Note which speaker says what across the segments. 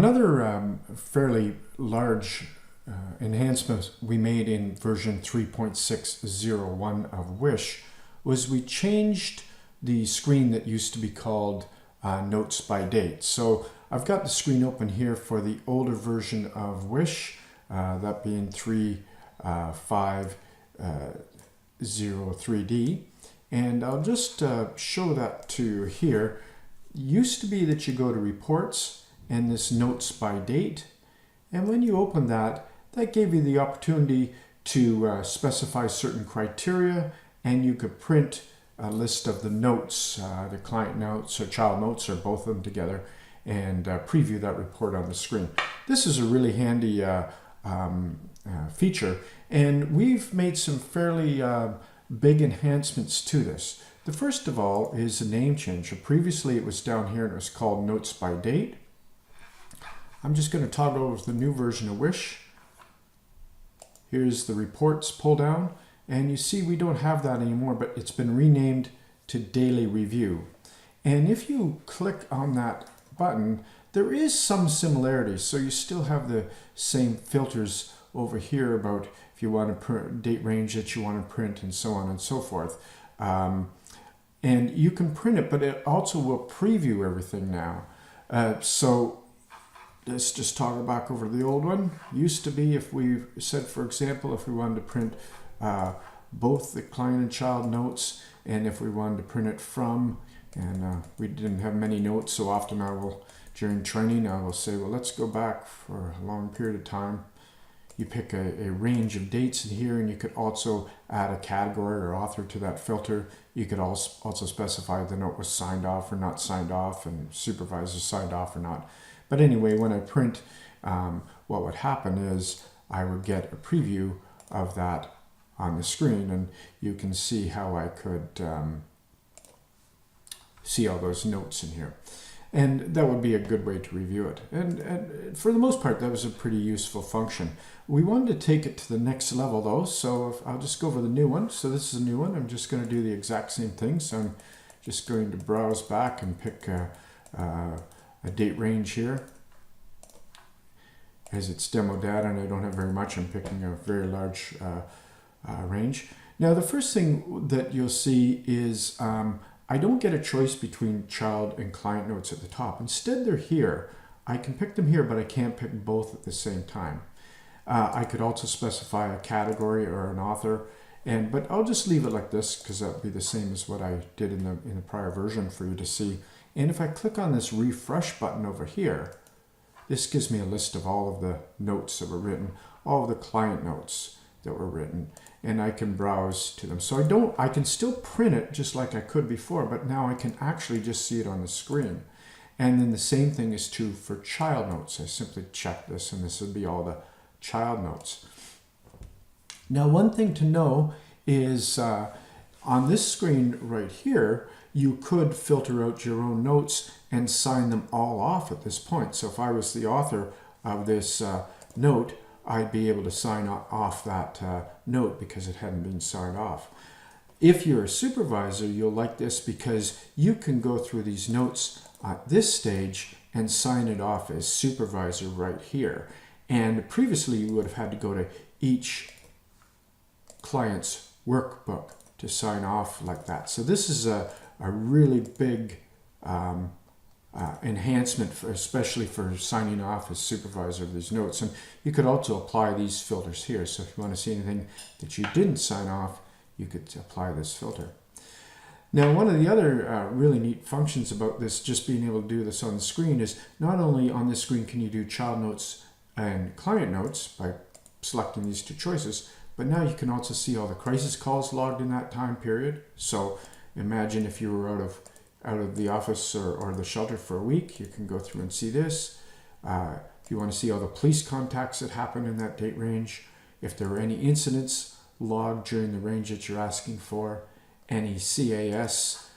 Speaker 1: Another fairly large enhancement we made in version 3.601 of W.I.S.H was we changed the screen that used to be called Notes by Date. So I've got the screen open here for the older version of W.I.S.H, that being 3.503D. And I'll just show that to you here. It used to be that you go to Reports and this Notes by Date. And when you open that, that gave you the opportunity to specify certain criteria, and you could print a list of the notes, the client notes or child notes or both of them together, and preview that report on the screen. This is a really handy feature, and we've made some fairly big enhancements to this. The first of all is a name change. Previously it was down here and it was called Notes by Date. I'm just going to toggle over to the new version of W.I.S.H. Here's the reports pull down, and you see we don't have that anymore, but it's been renamed to Daily Review. And if you click on that button, there is some similarities. So you still have the same filters over here about if you want to print date range that you want to print and so on and so forth. And you can print it, but it also will preview everything now. So let's just toggle back over to the old one. Used to be, if we said, for example, if we wanted to print both the client and child notes, and if we wanted to print it from, and we didn't have many notes, so often I will, during training, I will say, well, let's go back for a long period of time. You pick a range of dates in here, and you could also add a category or author to that filter. You could also specify if the note was signed off or not signed off, and supervisor signed off or not. But anyway, when I print, what would happen is I would get a preview of that on the screen, and you can see how I could see all those notes in here. And that would be a good way to review it. And for the most part, that was a pretty useful function. We wanted to take it to the next level though, so I'll just go over the new one. So this is a new one. I'm just going to do the exact same thing. So I'm just going to browse back and pick a date range here. As it's demo data and I don't have very much, I'm picking a very large range. Now the first thing that you'll see is I don't get a choice between child and client notes at the top. Instead they're here. I can pick them here, but I can't pick both at the same time. I could also specify a category or an author, but I'll just leave it like this because that would be the same as what I did in the prior version for you to see. And if I click on this refresh button over here, this gives me a list of all of the notes that were written, all of the client notes that were written, and I can browse to them. So I can still print it just like I could before, but now I can actually just see it on the screen. And then the same thing is true for child notes. I simply check this, and this would be all the child notes. Now, one thing to know is on this screen right here, you could filter out your own notes and sign them all off at this point. So if I was the author of this note, I'd be able to sign off that note because it hadn't been signed off. If you're a supervisor, you'll like this because you can go through these notes at this stage and sign it off as supervisor right here. And previously you would have had to go to each client's workbook to sign off like that. So this is a really big enhancement, especially for signing off as supervisor of these notes. And you could also apply these filters here. So if you want to see anything that you didn't sign off, you could apply this filter. Now, one of the other really neat functions about this, just being able to do this on the screen, is not only on this screen can you do child notes and client notes by selecting these two choices, but now you can also see all the crisis calls logged in that time period. So imagine if you were out of the office or the shelter for a week, you can go through and see this. If you want to see all the police contacts that happened in that date range, if there were any incidents logged during the range that you're asking for, any CAS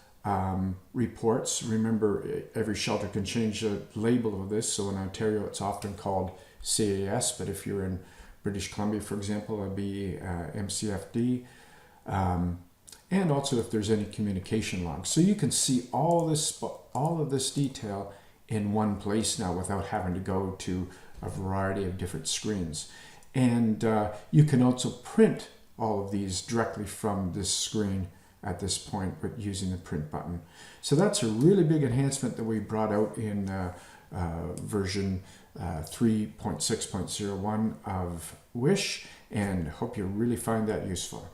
Speaker 1: reports. Remember, every shelter can change the label of this. So in Ontario, it's often called CAS, but if you're in British Columbia, for example, it'd be MCFD. And also if there's any communication logs. So you can see all of this detail in one place now without having to go to a variety of different screens. And you can also print all of these directly from this screen at this point, but using the print button. So that's a really big enhancement that we brought out in version 3.6.01 of W.I.S.H, and hope you really find that useful.